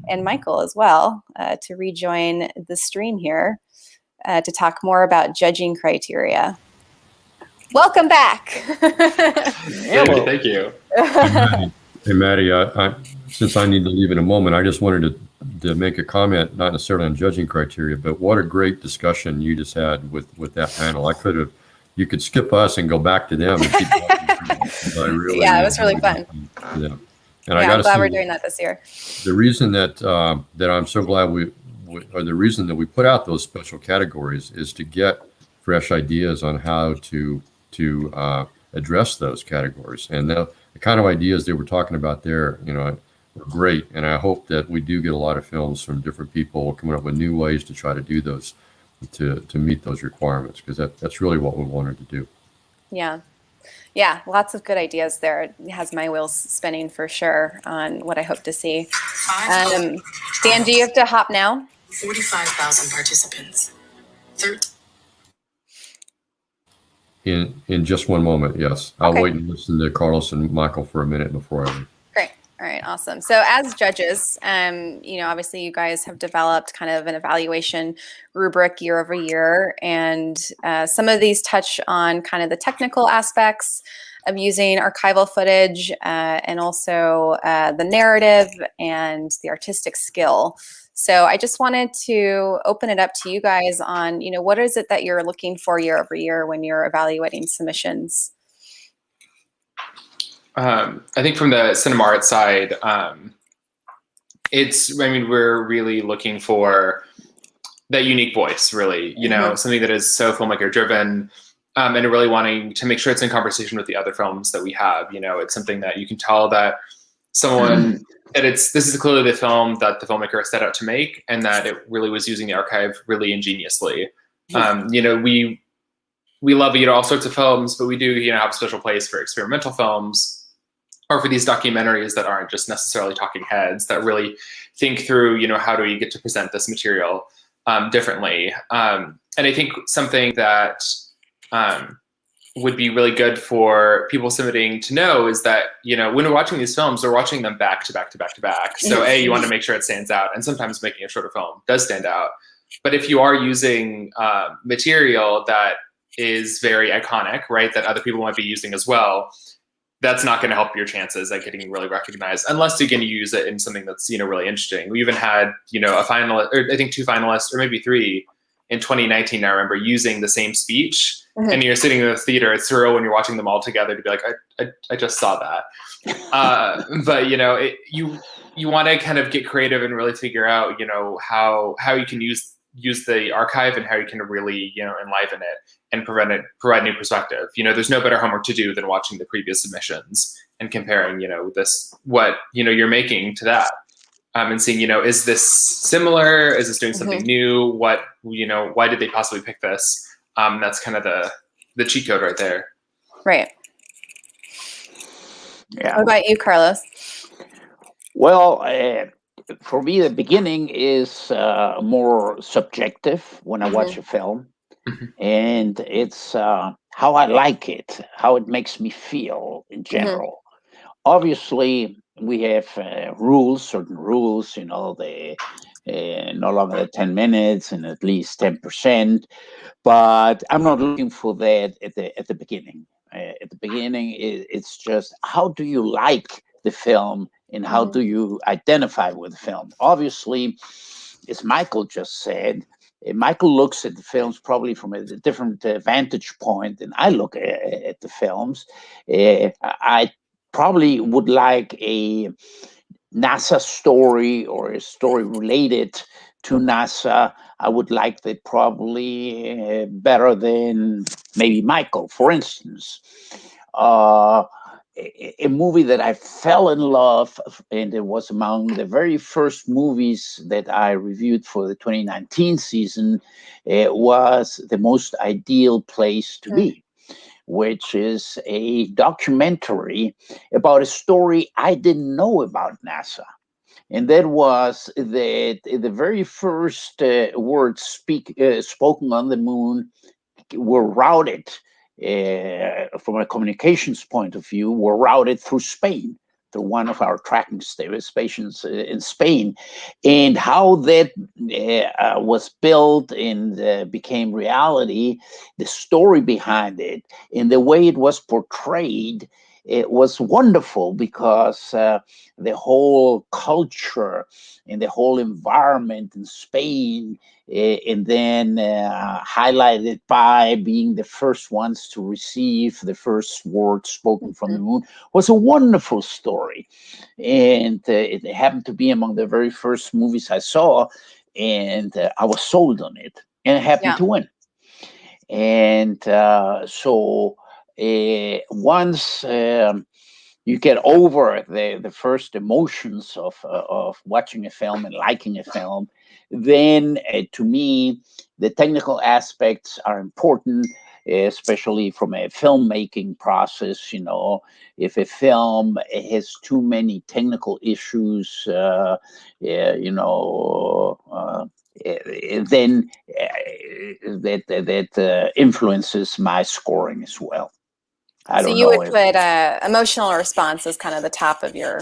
Michael as well to rejoin the stream here to talk more about judging criteria. Welcome back. Thank you. Hey, Maddie, since I need to leave in a moment, I just wanted to make a comment, not necessarily on judging criteria, but what a great discussion you just had with that panel. You could skip us and go back to them. And keep talking. Yeah, it was really fun. And yeah, I'm glad we're doing that this year. The reason that I'm so glad or the reason that we put out those special categories is to get fresh ideas on how to address those categories. And the kind of ideas they were talking about there, you know, were great. And I hope that we do get a lot of films from different people coming up with new ways to try to do those, to meet those requirements, because that's really what we wanted to do. Yeah, lots of good ideas there. It has my wheels spinning for sure on what I hope to see. Dan, do you have to hop now? 45,000 participants. In just one moment, yes. I'll wait and listen to Carlos and Michael for a minute before I leave. Great. All right, awesome. So as judges, you know, obviously you guys have developed kind of an evaluation rubric year over year, and some of these touch on kind of the technical aspects of using archival footage, and also the narrative and the artistic skill. So I just wanted to open it up to you guys on, you know, what is it that you're looking for year over year when you're evaluating submissions? I think from the cinema art side, we're really looking for that unique voice, really, you know, something that is so filmmaker driven, and really wanting to make sure it's in conversation with the other films that we have. You know, it's something that you can tell that someone, this is clearly the film that the filmmaker set out to make, and that it really was using the archive really ingeniously. You know, we love, you know, all sorts of films, but we do, you know, have a special place for experimental films, or for these documentaries that aren't just necessarily talking heads, that really think through, you know, how do we get to present this material differently. And I think something that would be really good for people submitting to know is that, you know, when we're watching these films, we're watching them back to back to back to back. So you want to make sure it stands out, and sometimes making a shorter film does stand out. But if you are using material that is very iconic, right, that other people might be using as well, that's not going to help your chances at getting really recognized, unless you're going to use it in something that's, you know, really interesting. We even had, you know, a finalist, or I think 2 finalists, or maybe 3 in 2019, I remember, using the same speech. And you're sitting in the theater, it's surreal when you're watching them all together to be like, I just saw that. But, you know, you want to kind of get creative and really figure out, you know, how you can use the archive, and how you can really, you know, enliven it and provide new perspective. You know, there's no better homework to do than watching the previous submissions and comparing, you know, what, you know, you're making to that. And seeing, you know, is this similar? Is this doing something new? What, you know, why did they possibly pick this? That's kind of the cheat code right there. Right. Yeah. What about you, Carlos? Well, for me, the beginning is more subjective when I watch a film. And it's how I like it, how it makes me feel in general. Obviously, we have certain rules, you know, the no longer than 10 minutes and at least 10%. But I'm not looking for that at the beginning. At the beginning, it's just how do you like the film and how do you identify with the film? Obviously, as Michael just said, Michael looks at the films probably from a different vantage point than I look at the films. I probably would like a NASA story or a story related to NASA. I would like that probably better than maybe Michael, for instance. A movie that I fell in love, and it was among the very first movies that I reviewed for the 2019 season, was The Most Ideal Place to Be, which is a documentary about a story I didn't know about NASA. And that was that the very first words spoken on the moon were routed from a communications point of view, were routed through Spain, through one of our tracking stations in Spain, and how that was built and became reality, the story behind it, and the way it was portrayed. It was wonderful because the whole culture and the whole environment in Spain, and then highlighted by being the first ones to receive the first words spoken from the moon, was a wonderful story. And it happened to be among the very first movies I saw, and I was sold on it, and it happened to win. And so once you get over the first emotions of watching a film and liking a film, then to me, the technical aspects are important, especially from a filmmaking process. You know, if a film has too many technical issues, then that influences my scoring as well. So you would put emotional response as kind of the top of your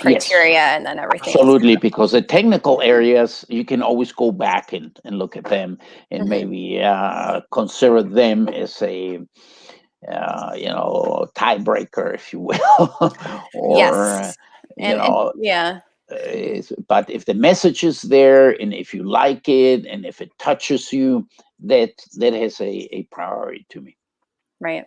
criteria, yes, and then everything. Absolutely, because the technical areas, you can always go back and look at them and maybe consider them as a tiebreaker, if you will, or but if the message is there and if you like it and if it touches you, that has a priority to me. Right.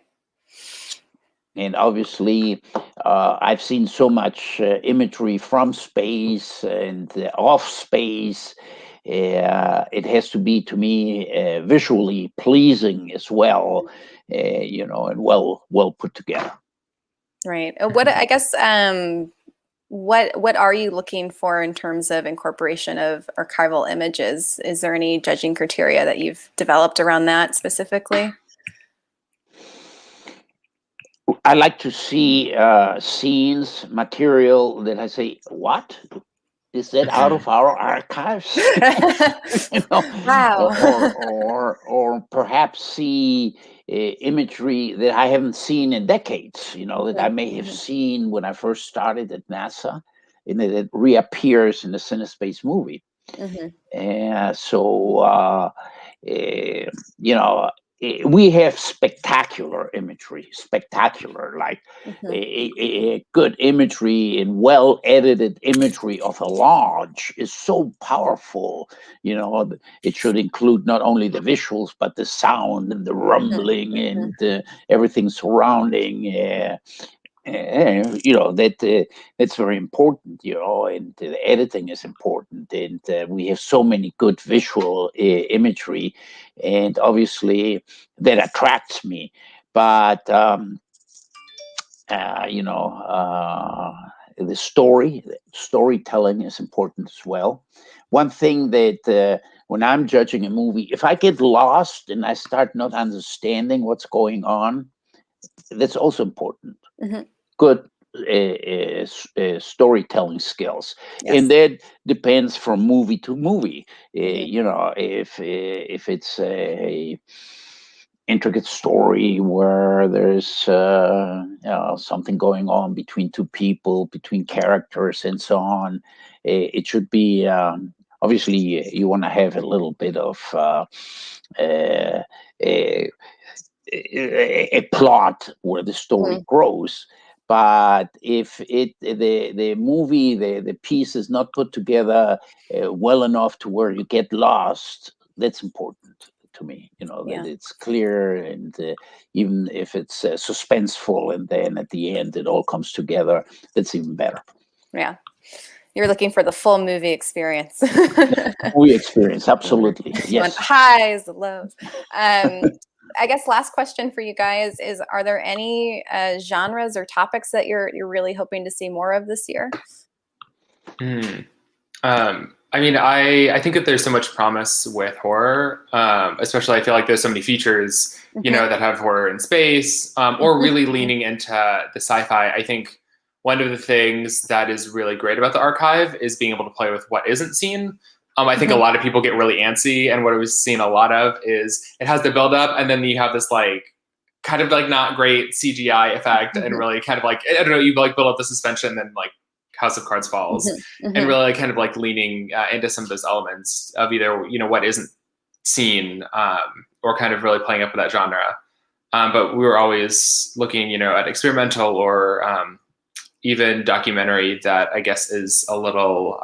And obviously, I've seen so much imagery from space and off space. It has to be, to me, visually pleasing as well, and well put together. Right. What I guess, what are you looking for in terms of incorporation of archival images? Is there any judging criteria that you've developed around that specifically? I like to see scenes, material that I say, what? Is that out of our archives? Wow. or perhaps see imagery that I haven't seen in decades, that I may have seen when I first started at NASA, and that it reappears in the CineSpace movie. We have spectacular imagery, like a good imagery and well-edited imagery of a launch is so powerful. It should include not only the visuals, but the sound and the rumbling and everything surrounding. That's very important, and the editing is important, and we have so many good visual imagery, and obviously that attracts me. But the storytelling is important as well. One thing that when I'm judging a movie, if I get lost and I start not understanding what's going on, that's also important. Good storytelling skills, and that depends from movie to movie. If it's a intricate story where there's something going on between two people, between characters, and so on, it should be obviously you want to have a little bit of a plot where the story grows. But if the movie, the piece is not put together well enough to where you get lost, that's important to me. That it's clear, and even if it's suspenseful, and then at the end it all comes together, that's even better. Yeah. You're looking for the full movie experience. Movie experience, absolutely. You want Yes. the highs, the lows. I guess last question for you guys is: are there any genres or topics that you're really hoping to see more of this year? I mean, I think that there's so much promise with horror, especially I feel like there's so many features, that have horror in space, or really leaning into the sci-fi. I think one of the things that is really great about the archive is being able to play with what isn't seen. I think a lot of people get really antsy, and what we've seen a lot of is it has the build up, and then you have this kind of not great CGI effect, and really kind of I don't know, you build up the suspension, then House of Cards falls, and really kind of leaning into some of those elements of either what isn't seen, or kind of really playing up with that genre. But we were always looking at experimental or even documentary that I guess is a little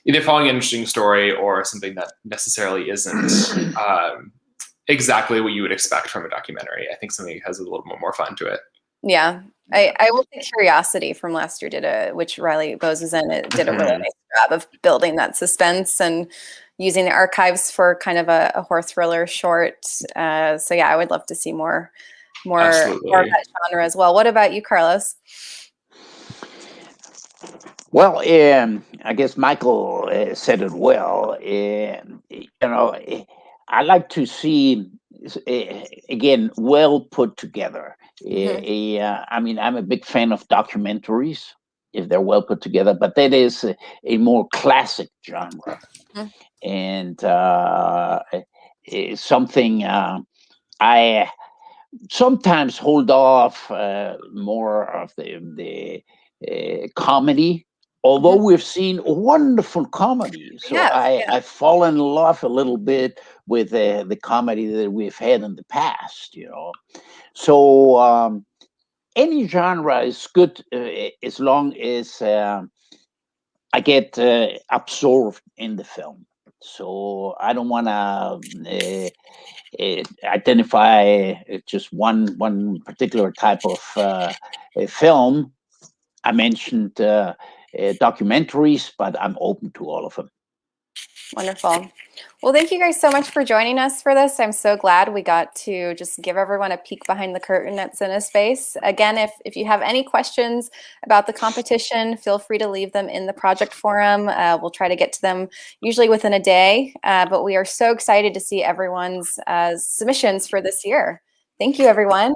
either following an interesting story or something that necessarily isn't exactly what you would expect from a documentary. I think something that has a little bit more fun to it. Yeah. I will say Curiosity from last year which Riley Bowes was in, it did a really nice job of building that suspense and using the archives for kind of a horror thriller short. So yeah, I would love to see more of that genre as well. What about you, Carlos? Well, I guess Michael said it well. I like to see, again, well put together. I mean, I'm a big fan of documentaries if they're well put together, but that is a more classic genre. And something I sometimes hold off more of the comedy, although we've seen wonderful comedy. So I've fallen in love a little bit with the comedy that we've had in the past, So any genre is good as long as I get absorbed in the film. So I don't want to identify just one particular type of film. I mentioned documentaries, but I'm open to all of them. Wonderful. Well, thank you guys so much for joining us for this. I'm so glad we got to just give everyone a peek behind the curtain at CineSpace. Again, if you have any questions about the competition, feel free to leave them in the project forum. We'll try to get to them usually within a day, but we are so excited to see everyone's submissions for this year. Thank you, everyone.